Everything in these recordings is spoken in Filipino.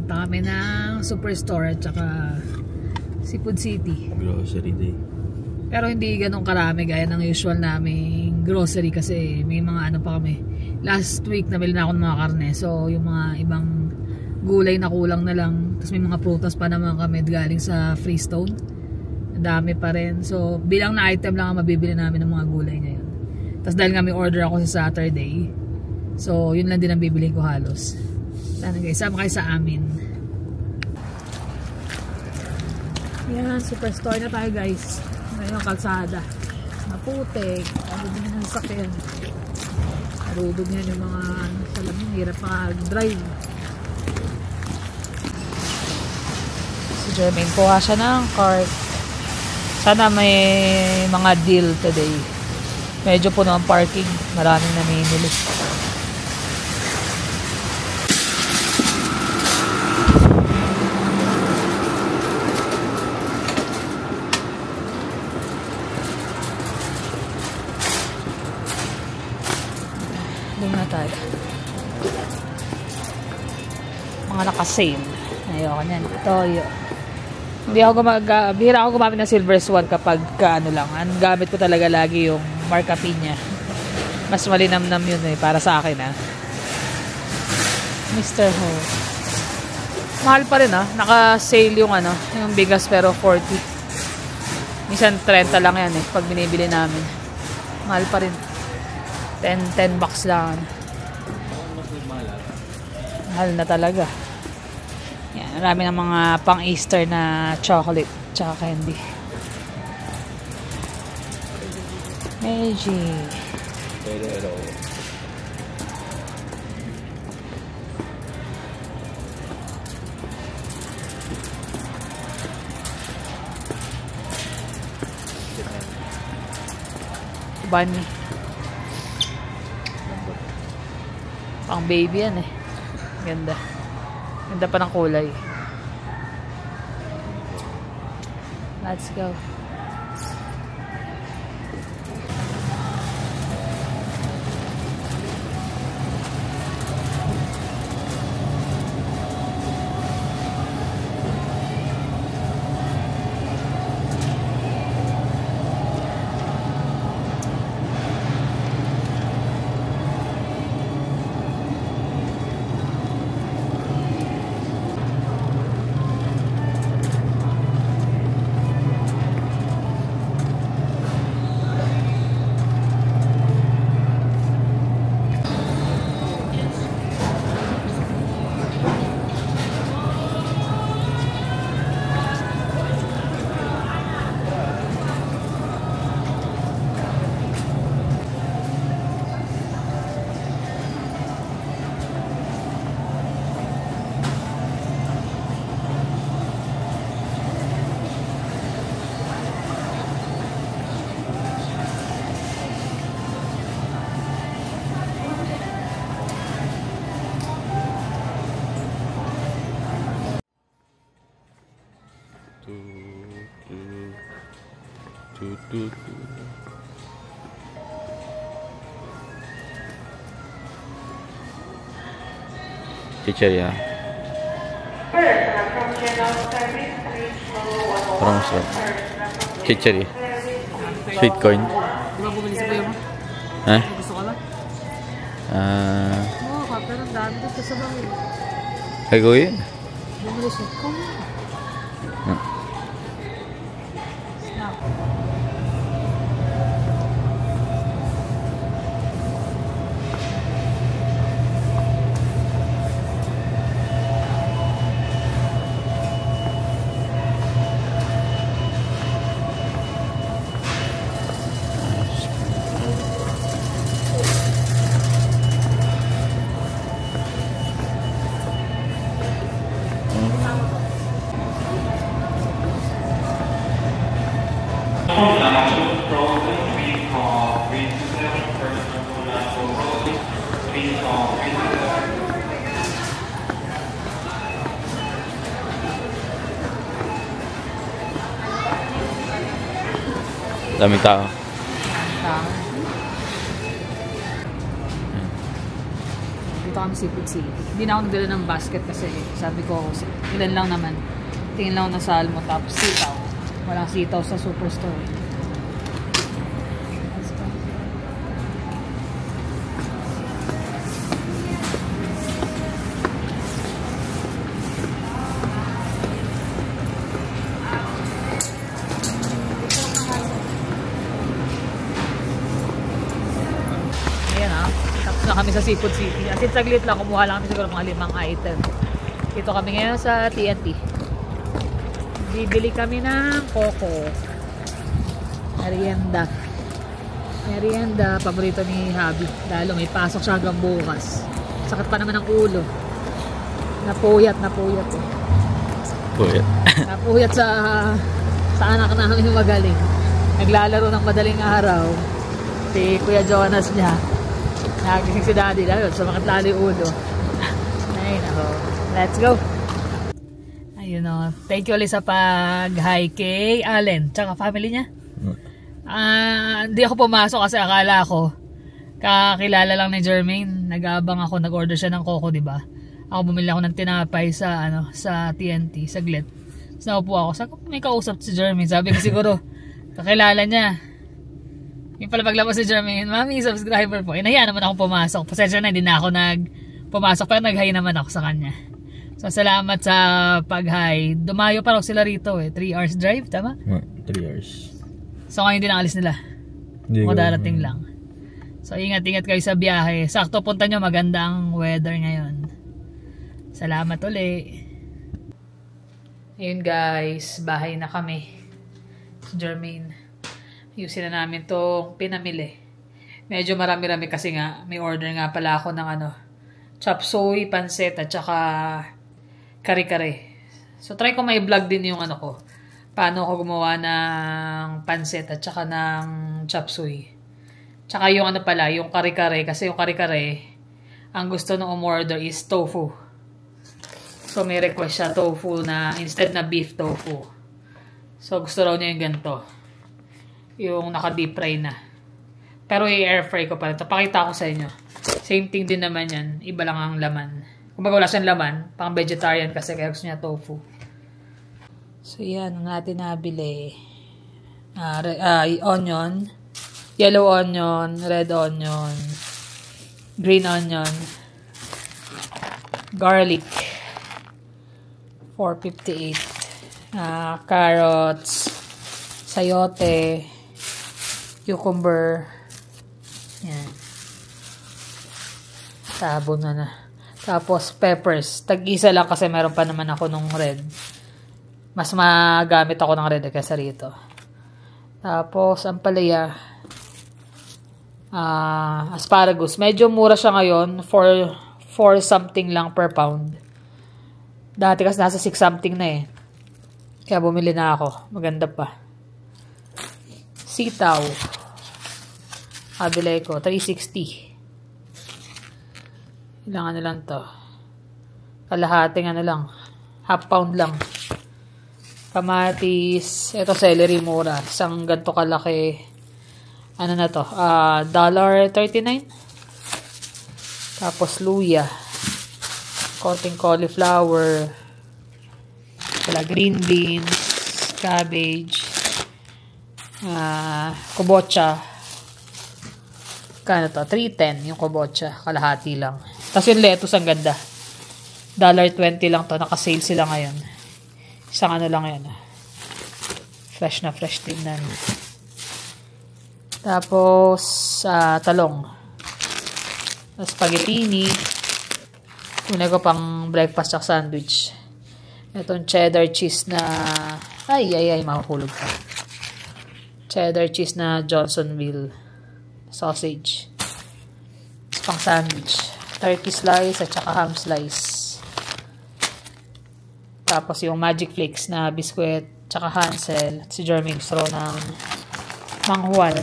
Punta kami ng Superstore at saka Seafood City. Grocery day. Pero hindi ganun karami gaya ng usual naming grocery kasi may mga ano pa kami. Last week nabili na ako ng mga karne. So yung mga ibang gulay na kulang na lang. Tapos may mga prutas pa naman kami galing sa Freestone. Ang dami pa rin. So bilang na item lang ang mabibili namin ng mga gulay ngayon. Tapos dahil nga may order ako sa Saturday, so yun lang din ang bibili ko halos. Sana guys, sama kayo sa amin. Yan, Superstore na tayo guys. Ngayon kalsada. Maputik. Marudog na ng sakyan. Marudog yan yung mga salamin. Hirap mag-drive. Si Jermaine kuha siya ng cart. Sana may mga deal today. Medyo puno ang parking. Maraming namimili. Doon na tayo. Mga naka-sale. Ayoko niyan. Toyo. Bihira ako gumamit ng Silver Swan kapag ano lang. Ang gamit ko talaga lagi yung Marca Piña. Mas malinamnam yun para sa akin Mr. Ho. Mahal pa rin Naka-sale yung yung bigas pero 40. Minsan 30 lang yan pag binibili namin. Mahal pa rin. 10 bucks lang. Mahal na talaga. Yan, marami ng mga pang-Easter na chocolate tsaka candy. Magic. Bunny. Pang baby yan Ganda. Ganda pa ng kulay. Let's go. Chicheria. Parang masarap. Chicheria. Sweet corn. Di ba bumili sa bayo mo? Gusto ka lang? Oo, kapag ang dami dito sa bayo. Ay, gawin? Bumili sweet corn. Snap. Dami tao. Dito kami Seafood City. Hindi na ako nagdala ng basket kasi sabi ko, ilan lang naman. Tingin lang ako ng salmon tapos sitaw. Walang sitaw sa superstore. Na kami sa Seafood City. As in, saglit lang. Kumuha lang kami siguro mga 5 item. Dito kami ngayon sa TNT. Bibili kami ng coco. Merienda. Merienda. Paborito ni Habi. Lalo may pasok siya hanggang bukas. Sakit pa naman ang ulo. Napuyat eh. Puyat. Napuyat sa anak namin magaling. Naglalaro ng madaling araw. Si Kuya Jonas niya. Nagising si daddy dahil sumakit lalo yung ulo. Ay, nako. Let's go. Ayun o. Thank you ulit sa pag-hi kay Allen. Tsaka family niya. Hindi ako pumasok kasi akala ko kakilala lang ni Jermaine. Nag-aabang ako. Nag-order siya ng coco, diba? Ako bumili ako ng tinapay sa TNT, saglit. So naupo ako. Sabi ko, may kausap si Jermaine. Sabi ko siguro, kakilala niya. Yung pala paglabas si Jermaine, Mami, subscriber po. Inahiya naman ako pumasok. Pasensya na, hindi na ako pumasok. Pero nag-hi naman ako sa kanya. So, salamat sa pag-hi. Dumayo pa raw sila rito eh. 3 hours drive, tama? 3 hours. So, ngayon din ang alis nila. O darating lang. So, ingat-ingat kayo sa biyahe. Sakto punta nyo, maganda ang weather ngayon. Salamat uli. Ayun guys, bahay na kami. Si Jermaine. Ayusin na namin itong pinamili. Medyo marami-rami kasi nga. May order nga pala ako ng chop suey, pansit, at saka kare-kare. So, try ko may vlog din yung ko. Paano ako gumawa ng pansit at saka ng chop suey. Tsaka yung pala, yung kare-kare. Kasi yung kare-kare, ang gusto ng umorder is tofu. So, may request siya tofu na instead na beef tofu. So, gusto raw niya yung ganito. Yung naka-deep fry na. Pero i-air fry ko pa rin. Pakita ko sa inyo. Same thing din naman yan. Iba lang ang laman. Kung baga wala siyang laman, pang vegetarian kasi kaya gusto niya tofu. So yan ang natin nabili. Onion, yellow onion, red onion, green onion, garlic, 458, carrots, sayote, cucumber. Yan. Sabon na. Tapos peppers. Tag-isa lang kasi meron pa naman ako nung red. Mas magamit ako ng red kaysa rito. Tapos ampalaya. Asparagus. Medyo mura siya ngayon. 4 something lang per pound. Dati kasi nasa 6 something na eh. Kaya bumili na ako. Maganda pa. Sitaw. Kabili ko. 360. Ilang lang to. Kalahating lang. Half pound lang. Kamatis. Ito celery mura. Isang ganito kalaki. Ano na to? $1.39. Tapos luya. Konting cauliflower. Green beans. Cabbage. Kobocha. Kano to? $3.10 yung kobocha. Kalahati lang. Tapos yung lettuce ang ganda. $1.20 lang to. Naka-sale sila ngayon. Isang lang yan. Fresh na fresh tingnan. Tapos talong. Spaghettini. Una ko pang breakfast at sandwich. Itong cheddar cheese na mahulog pa. Cheddar cheese na Johnsonville sausage. Pang sandwich. Turkey slice at saka ham slice. Tapos yung Magic Flakes na biskwit tsaka Hansel. At si Jermaine gusto ng manghuan.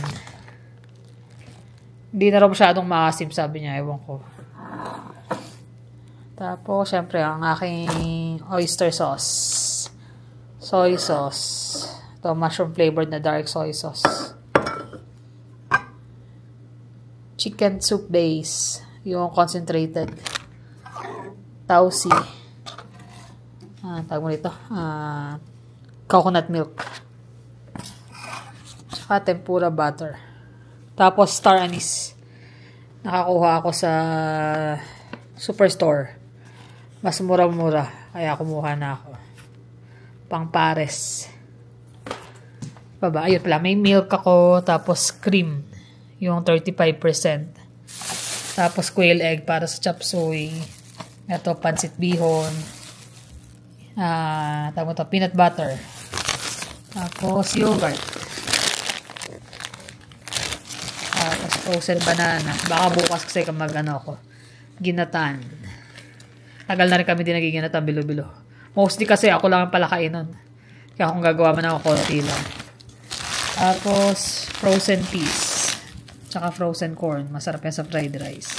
Hindi na raw masyadong maasim, sabi niya. Ewan ko. Tapos, syempre, ang aking oyster sauce. Soy sauce. Ito, mushroom flavored na dark soy sauce. Chicken soup base. Yung concentrated. Tausi. Tawag mo dito. Coconut milk. Tsaka tempura butter. Tapos star anise. Nakakuha ako sa Superstore. Mas mura-mura. Kaya kumuha na ako. Pang pares. Baba. Ayun pala. May milk ako. Tapos cream. Yung 35%. Tapos quail egg para sa chop suey. Ito, pancit bihon. Tawag ito, peanut butter. Tapos yogurt. Tapos frozen banana. Baka bukas kasi ako. Ginatan. Tagal na rin kami din nagiginatan bilo-bilo. Mostly kasi ako lang ang palakain nun. Kaya kung gagawa man ako, konti lang. Tapos frozen peas. Tsaka frozen corn. Masarap yan sa fried rice.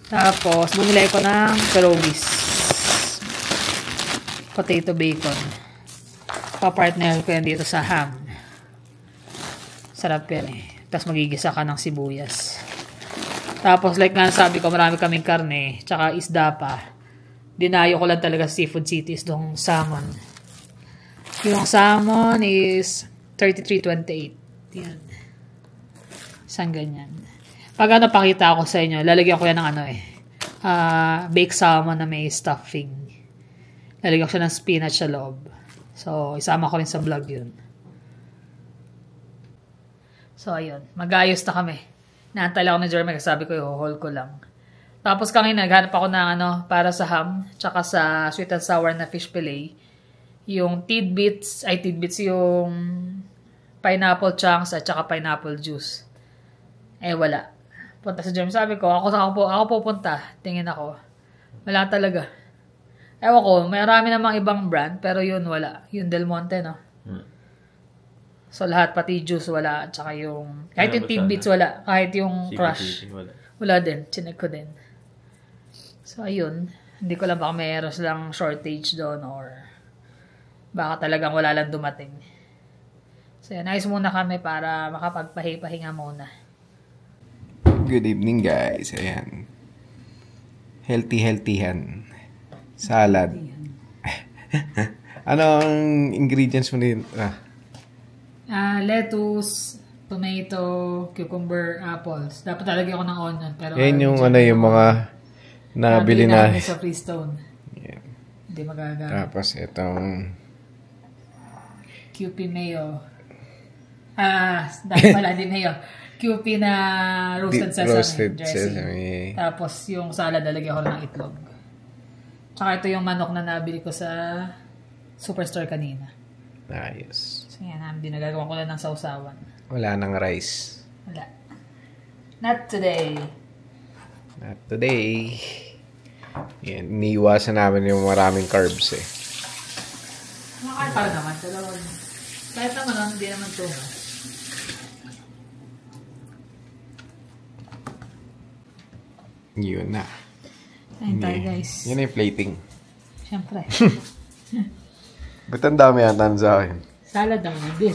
Tapos, bumili ko ng pierogies. Potato bacon. Pa-partner ko yan dito sa ham. Sarap yan eh. Tapos magigisa ka ng sibuyas. Tapos, like nga sabi ko, marami kaming karne. Tsaka isda pa. Dinayo ko lang talaga seafood cities yung salmon. Yung salmon is 33.28. Yan. Isang ganyan. Pag pakita ako sa inyo, lalagyan ko yan ng baked salmon na may stuffing. Lalagyan ko siya ng spinach sa loob. So, isama ko rin sa vlog yun. So, ayun. Mag-ayos na kami. Naantay lang ako ni Jeremy kasi sabi ko, i-haul ko lang. Tapos kanina, naghanap ako ng para sa ham, tsaka sa sweet and sour na fish fillet. Yung tidbits, yung pineapple chunks at tsaka pineapple juice. Wala. Punta sa Jeremy. Sabi ko, ako pupunta. Tingin ako. Wala talaga. Ewan ko, may marami namang ibang brand, pero yun wala. Yung Del Monte, no? So, lahat, pati juice, wala. Tsaka yung, kahit yung tidbits, wala. Kahit yung crush. Wala din. Chinek ko din. So, ayun. Hindi ko lang baka mayroon silang shortage doon or baka talagang wala lang dumating. So, yun. Ayos muna kami para makapagpahinga muna. Good evening guys. Ayan. Healthy-healthyhan. Salad. Anong ingredients mo din? Lettuce, tomato, cucumber, apples. Dapat talagyan ko ng onion. Pero yan yung yung mga nabili na. Sa Freestone. Yeah. Hindi magagamit. Tapos itong QP mayo. Dahil pala di mayo. QP na roasted sesame. Tapos yung salad, lalagyan ko ng itlog. Tsaka ito yung manok na nabili ko sa Superstore kanina. Nice. So yan, dinagagawa ko lang ng sausawan. Wala nang rice. Wala. Not today. Not today. Yan, iniiwasan namin yung maraming carbs eh. Makakain pa naman. Kahit naman, hindi naman ito. Yun na. Ayun tayo guys. Yun yung plating. Siyempre. Ba't ang dami yata sa akin? Salad ang hindi.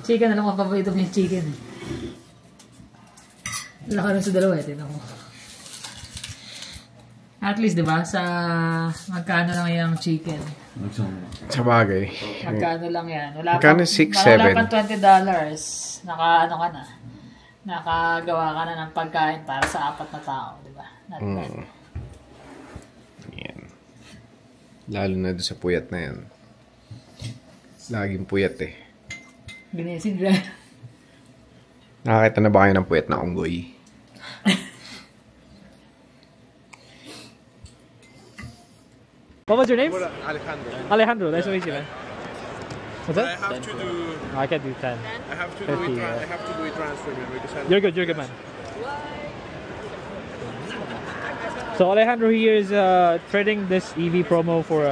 Chicken na lang ang paborito mo yung chicken. Wala ka rin sa dalawa eh. Tinan mo. At least, di ba? Sa magkano lang yung chicken? Sa bagay. Magkano lang yan? Wala magkano 6, 7? Wala pang $20. Nakagawa ka na ng pagkain para sa 4 na tao, di ba? Yan. Lalo na doon sa puyat na yan. Laging puyat eh. Binisin dyan. Nakakita na ba kayo ng puyat na unggoy? What was your name? Alejandro. Alejandro, nice to meet you, man. What's that? I have to do. I can't do 10. I have to 50, do it. I have to do a transfer, man. Because You're good, man. So Alejandro here is trading this EV promo for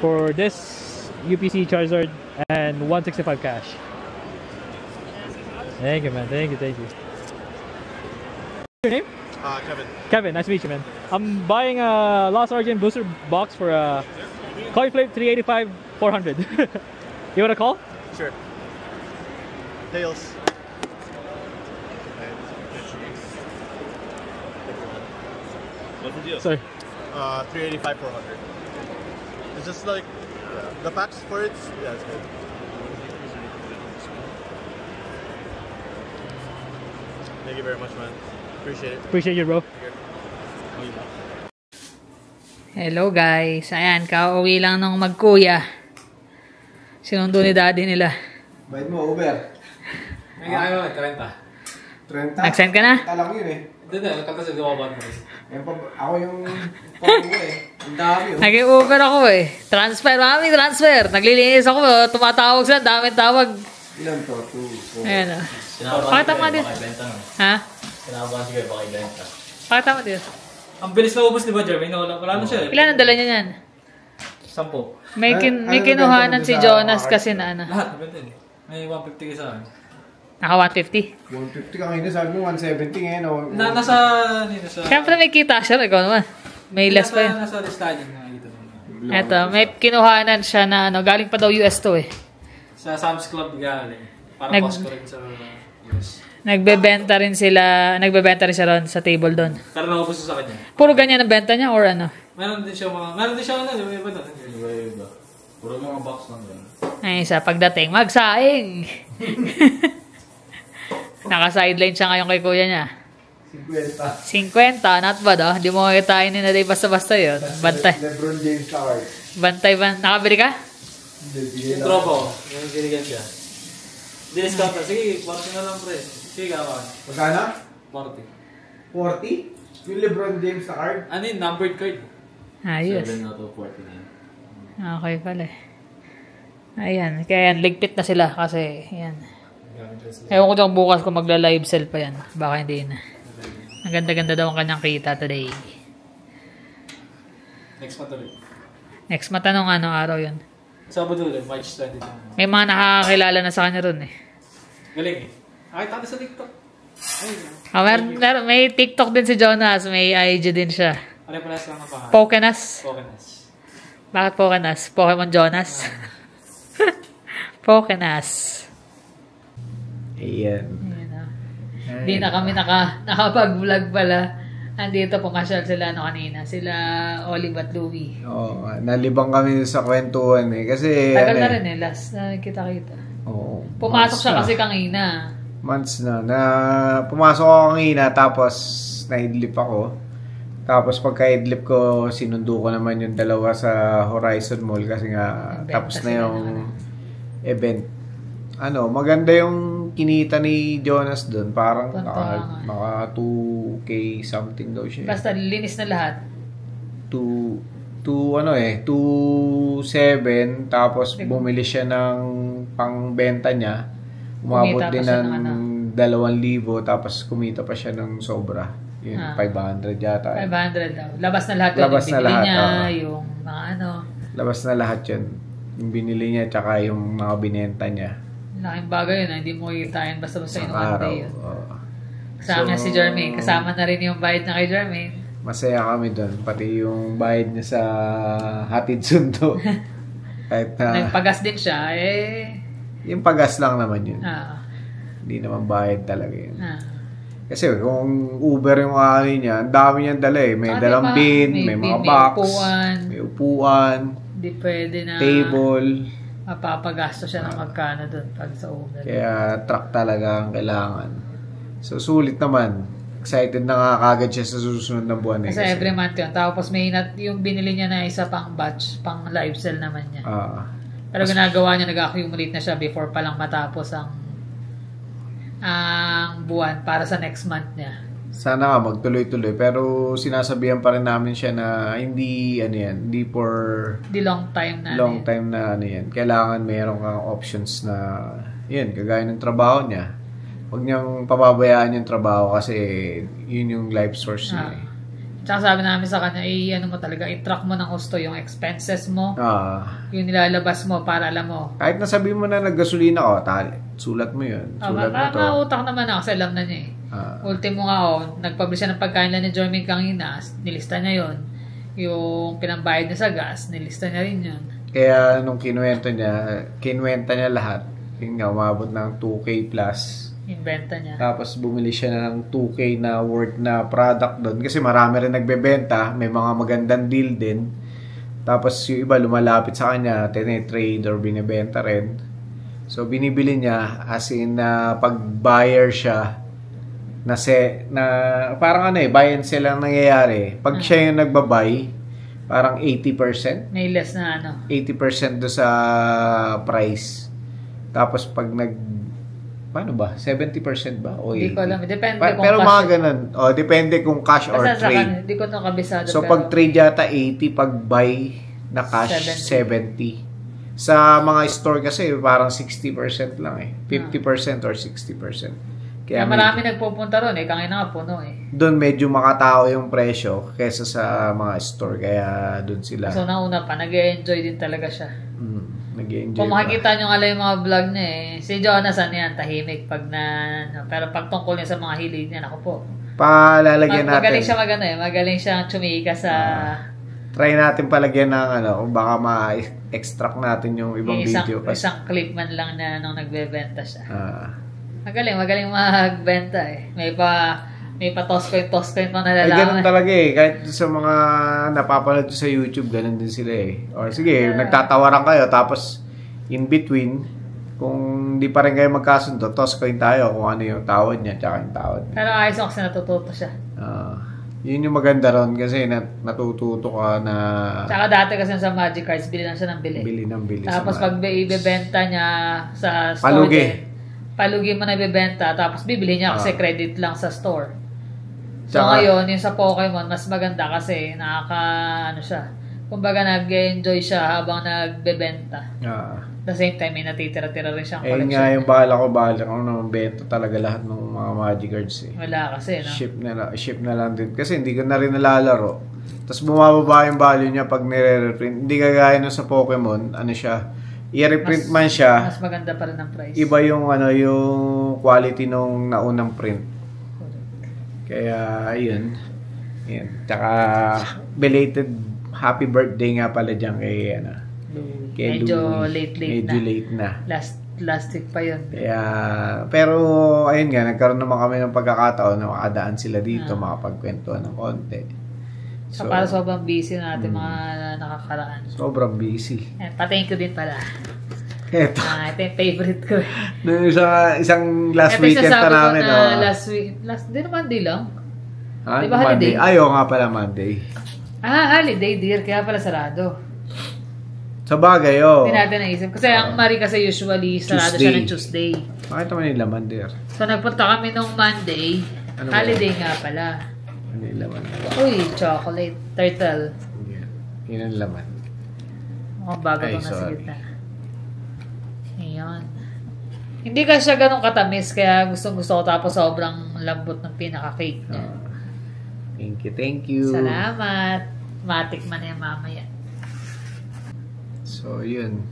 for this UPC Charizard and 165 cash. Thank you, man. Thank you. Your name? Kevin. Kevin, nice to meet you, man. I'm buying a Lost Origin booster box for Coin Flip 385 400. You want to call? Sure. Tails. What's the deal? Sorry. 385 400. It's just like the packs for it. Yeah, it's good. Thank you very much, man. Appreciate it. Appreciate you, bro. Hello guys. Ayan, kauwi lang nung magkuya. Sinundo ni daddy nila. Bayad mo, Uber. May ayaw, 30. 30? Nag-send ka na? Talang yun eh. Hindi na, kasi gumawa mo rin. Ako yung pang eh. Ang dami oh. Nag-Uber ako eh. Transfer, mami, transfer. Naglilinis ako, tumatawag sila, daming tawag. Ilan to? 2, 4. Ayan o. Sinabahan Pakita mo din. Ha? Sinabahan siguro baka ibenta. Pakita mo din. Ang bilis na ubos ni ba, Jeremy? Wala na siya. Ilan ang dala niya yan? 10. May Ano kinuhanan nabenta si mo Jonas sa kasi na ano. Lahat, nabenta eh. May 150 isa. Naka 150. 150 kanina, sabi mo 170 ngayon. Oh. Nasa... Siyempre may kita siya. Ikaw naman. May less pa yun. Nasa listahan yung nakikita mo. Eto, may kinuhanan siya na ano. Galing pa daw US to eh. Sa Sam's Club galing. Para Costco rin sa US. Nagbebenta rin siya ron sa table doon. Pero naubos sa kanya. Puro ganyan ang benta niya or ano? Meron din siya ano, yung iba doon. Iba. Puro mga box lang doon. Ay, sa pagdating, magsaing! Naka-sideline siya ngayon kay kuya niya. 50, not bad oh. Hindi mo kakitain ni Naday basta-basta yun. Bantay. Lebron James card. Bantay. Nakabili ka? Yung tropo, yung binigyan siya. Discount na. Sige, 40 na lang pre. Sige, kawan. Magkano? 40. 40? Yung Lebron James na card? Ano yun? Numbered card. Ayos. 7 na to 40 na. Okay pala eh. Ayan. Kaya yan, ligpit na sila kasi yan. Ewan ko daw bukas kung magla-live sell pa yan. Baka hindi na. Ang ganda-ganda daw ang kanyang kita today. Next month ulit. Next matanong anong araw yun. Sabado ulit, March 22. May mga nakakakilala na sa kanya ron eh. Galing eh. Nakita ko sa TikTok. May TikTok din si Jonas. May IG din siya. Ano pala lang ang pangalan? Pokenas. Pokenas. Bakit Pokenas? Pokemon Jonas? Pokenas. Ayan. Hindi na kami nakapag-vlog pala. Andito pumasyal sila kanina. Sila Olive at Louie. Oo, nalibang kami sa kwentuhan eh. Kasi... Tagal na rin eh. Last na kita-kita. Oo. Pumasok siya kasi kanina. Months na. Pumasok ako kanina tapos naidlip ako. Tapos pagka-idlip ko, sinundo ko naman yung dalawa sa Horizon Mall kasi nga tapos na yung event. Maganda yung kinita ni Jonas doon. Parang naka 2K something daw siya. Basta linis na lahat. 2.7 tapos bumili siya ng pangbenta niya. Umabot din ng 2,000 tapos kumita pa siya ng sobra. Yun, 500 yata. 500 daw. Labas na lahat. Labas na lahat. Niya, yung mga labas na lahat yun. Yung binili niya tsaka yung mga binenta niya. Laking bagay yun. Hindi mo kitain basta-basta yung one day yun. Kasama si Jermaine. Kasama na rin yung bayad na kay Jermaine. Masaya kami doon. Pati yung bayad niya sa hatid sundo. Kahit nagpagas din siya. Yung pagas lang naman yun. Hindi naman bayad talaga yun. Kasi kung Uber yung kakain niya, ang dami niyang dala eh. May dalang bin, may mga box, may upuan, hindi pwede na table. Mapapagasto siya ng magkano doon pag sa Uber. Kaya truck talaga ang kailangan. So sulit naman. Excited na nga kagad siya sa susunod na buwan eh. Kasi every month yun. Tapos may yung binili niya na isa pang batch, pang live sell naman niya. Pero ginagawa niya, nag-accumulate na siya before pa lang matapos ang buwan para sa next month niya. Sana nga magtuloy-tuloy pero sinasabihan pa rin namin siya na hindi hindi long time na yan. Kailangan mayroon kang options na yun, kagaya ng trabaho niya. Huwag niyang pababayaan yung trabaho kasi yun yung life source niya. Tsaka sabi namin sa kanya, i-track mo ng gusto yung expenses mo. Yung nilalabas mo para alam mo. Kahit nasabi mo na naggasolina ko, sulat mo yun. Sulat mo to. Mautak naman ako kasi alam na niya eh. Ultimo nga nagpublish siya ng pagkain lang ni Jermaine kanina, nilista niya yun. Yung pinambayad niya sa gas, nilista niya rin yun. Kaya nung kinuwenta niya lahat, yun nga, umabot ng 2K plus. Yung benta niya. Tapos bumili siya ng 2K na worth na product doon. Kasi marami rin nagbebenta. May mga magandang deal din. Tapos yung iba lumalapit sa kanya, tinetrade or binibenta rin. So binibili niya as in pag buyer siya na parang buy and sell ang nangyayari. Pag siya yung nagbabay, parang 80%. May less na 80% do sa price. Tapos pag paano ba? 70% ba? O hindi ko alam. Depende kung pero cash. mga ganun. O, depende kung cash or trade. Hindi ko ito kabisado. So, pag trade yata 80, pag buy na cash 70. Sa mga store kasi parang 60% lang 50% or 60%. Kaya marami nagpupunta ron kaya nga puno Doon medyo makatao yung presyo kaysa sa mga store. Kaya doon sila. So, nauna pa. Nag-enjoy din talaga siya. Nag-enjoy kung makikita nyo nga lang yung mga vlog niya si Jonathan yan, tahimik pag pero pag tungkol niya sa mga hilig niya, ako po. Palalagyan natin. Magaling siya magaling siyang chumika sa... try natin palagyan ng kung baka ma-extract natin yung ibang video. Isang clip man lang na nung nagbebenta siya. Magaling magbenta May pa toss-coin pa nalalaman. Ganun talaga Kahit sa mga napapanood sa YouTube, ganun din sila Or sige, nagtatawaran kayo, tapos in between, kung di pa rin kayo magkasundo, toss-coin tayo kung ano yung tawad niya, tsaka yung tawad niya. Pero ayos ako kasi natututo siya. Yun yung maganda ron kasi natututo ka na... Tsaka dati kasi sa Magic Cards, bili lang siya ng bili. Bili ng bili. Tapos pag ibebenta niya sa store, palugi mo na ibebenta, tapos bibili niya kasi credit lang sa store. So ngayon, yung sa Pokemon, mas maganda kasi siya. Kumbaga nag-enjoy siya habang nagbebenta. At the same time, may natitira-tira rin siyang collection. Nga yung bala ko naman benta talaga lahat ng mga Magic Cards Wala kasi, no? Ship na lang din. Kasi hindi ko na rin nalalaro. Tapos bumababa yung value niya pag nire-reprint. Hindi kagaya nung sa Pokemon, siya, i-reprint man siya. Mas maganda pa rin ang price. Iba yung yung quality nung naunang print. Kaya yun. Tsaka belated happy birthday nga pala diyan kay medyo Louie. Late na. Last week pa yun. Kaya pero ayun nga, nagkaroon naman kami ng pagkakataon na makadaan sila dito, makapagkwentuhan ng konti. So, para sobrang busy natin mga nakakaraan. Sobrang busy. Pa-thank you din pala. Ito. Ito yung favorite ko. Nung isang last weekend pa namin. Di na Monday lang? Di ba holiday? Ayaw nga pala Monday. Holiday dear. Kaya pala sarado. Sa bagay, Hindi natin naisip. Kasi ang Marie kasi usually sarado siya ng Tuesday. Bakit naman yung laman dear? So nagpunta kami nung Monday. Holiday nga pala. Ano yung laman? Uy, chocolate. Turtle. Yun ang laman. Mukhang bago itong nasa gitna. Ayan. Hindi kasi siya ganun katamis, kaya gusto ko, tapos sobrang lambot ng pinaka-cake niya. Thank you. Salamat. Matikman na yan mamaya. So, yun.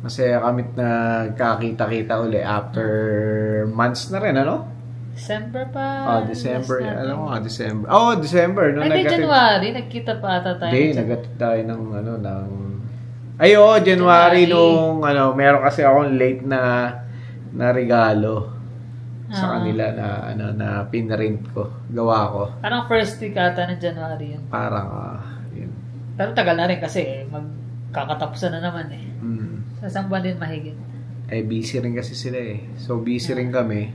Masaya kami na kakita-kita uli after months na rin, December pa. December. Alam mo December. December. Ay, January. Nagkita pa ata tayo. Hindi, nagkita tayo ng January nung meron kasi akong late na regalo sa kanila na pinrint ko, gawa ko. Parang first week ata ng January yun. Parang yun. Pero tagal na rin kasi magkakatapusan na naman Sa isang buwan din mahigit. Busy rin kasi sila So busy rin kami.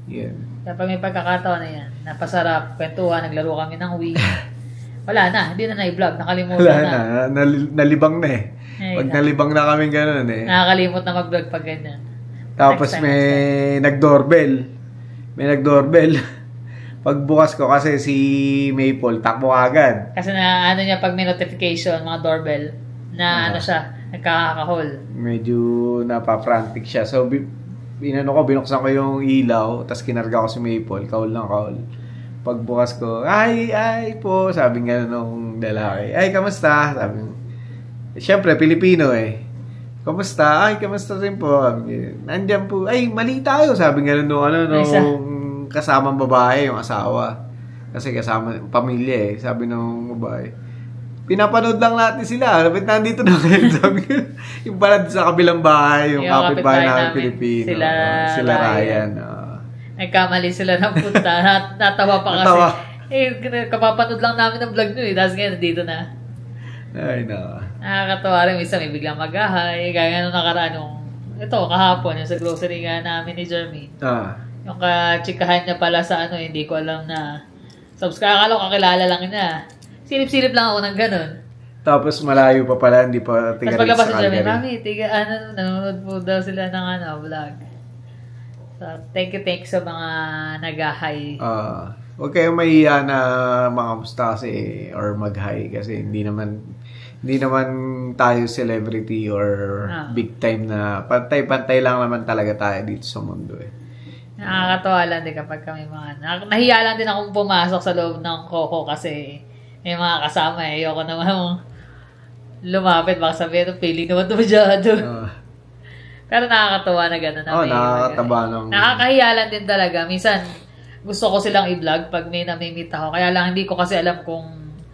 Yun. Kaya pag may pagkakataon na yan, napasarap, kwentuhan, naglaro kami ng Wii. Wala na, hindi na na-vlog, nakalimutan na. Nalibang na Pag nalibang na kami gano'n Nakakalimot na mag-vlog pag ganyan. Tapos may nag-doorbell. Pagbukas ko kasi si Maple, takbo agad. Kasi niya pag may notification, mga doorbell, na siya, nagkakahol. Medyo napafrantic siya. So, binuksan ko yung ilaw, tapos kinarga ko si Maple, kaul. Pagbukas ko, ay po, sabi nga nung lalaki, ay, kamusta? Sabi nga, siyempre, Pilipino kamusta? Ay, kamusta rin po? Nandiyan po, ay, mali tayo, sabi nga nung kasamang babae, yung asawa. Kasi kasama, pamilya sabi nung babae. Pinapanood lang natin sila. Sabi, nandito na kayo. Sabi, yung pala sa kabilang bahay, yung kapitbahay namin Pilipino. Sila Ryan. nagkamali sila ng punta. Natawa pa kasi. Natawa. Kapapanood lang namin ng vlog nyo eh. Tapos ngayon, nandito na. Ay, no. Nakakatawa rin. Isa may biglang mag-ahay. Gaya nung nakaraan ito, kahapon, yung sa grocery nga namin ni Jermaine. Yung kachikahan niya pala sa hindi ko alam na subscribe. Akala ko kakilala lang niya. Silip-silip lang ako ng ganun. Tapos malayo pa pala, hindi pa Tapos paglabas si Jermaine, Mami, nanonood po daw sila ng vlog. So, thank you sa mga nag-hi. Huwag kayong mahiya na mga musta kasi or mag-hi kasi hindi naman tayo celebrity or big time na pantay-pantay lang naman talaga tayo dito sa mundo eh. Nakakatawa lang din kapag kami mga nahiya lang din akong pumasok sa loob ng Coco kasi may mga kasama eh. Ayoko naman lumapit, baka sabihin, feeling naman ito masyado. Pero nakakatawa na gano'n. Nakakataba lang. Nakakahiya lang din talaga. Minsan, gusto ko silang i-vlog pag may namimit ako. Kaya lang, hindi ko kasi alam kung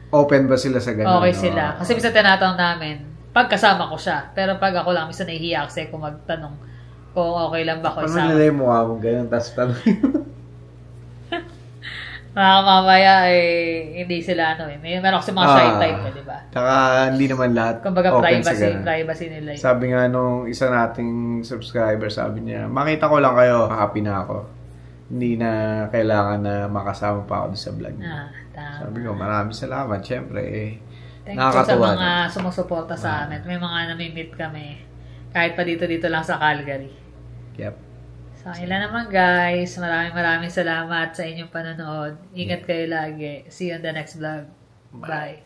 open ba sila sa gano'n. Okay sila. Kasi minsan tinatanong namin, pag kasama ko siya. Pero pag ako lang, minsan nahihiya kasi kung magtanong kung okay lang ba ko isama. Paano nila yung mukha mong gano'n, tapos tanong mamaya hindi sila meron kasi mga shy type di ba? Saka hindi naman lahat kumbaga open sa privacy nila. Sabi nga nung isa nating subscriber, sabi niya, makita ko lang kayo, happy na ako. Hindi na kailangan na makasama pa ako sa vlog niya. Sabi ko, maraming salamat. Siyempre, thank you sa mga sumusuporta sa amin. May mga namimit kami. Kahit pa dito lang sa Calgary. Yep. So, ilan naman guys. Maraming salamat sa inyong panonood. Ingat kayo lagi. See you on the next vlog. Bye.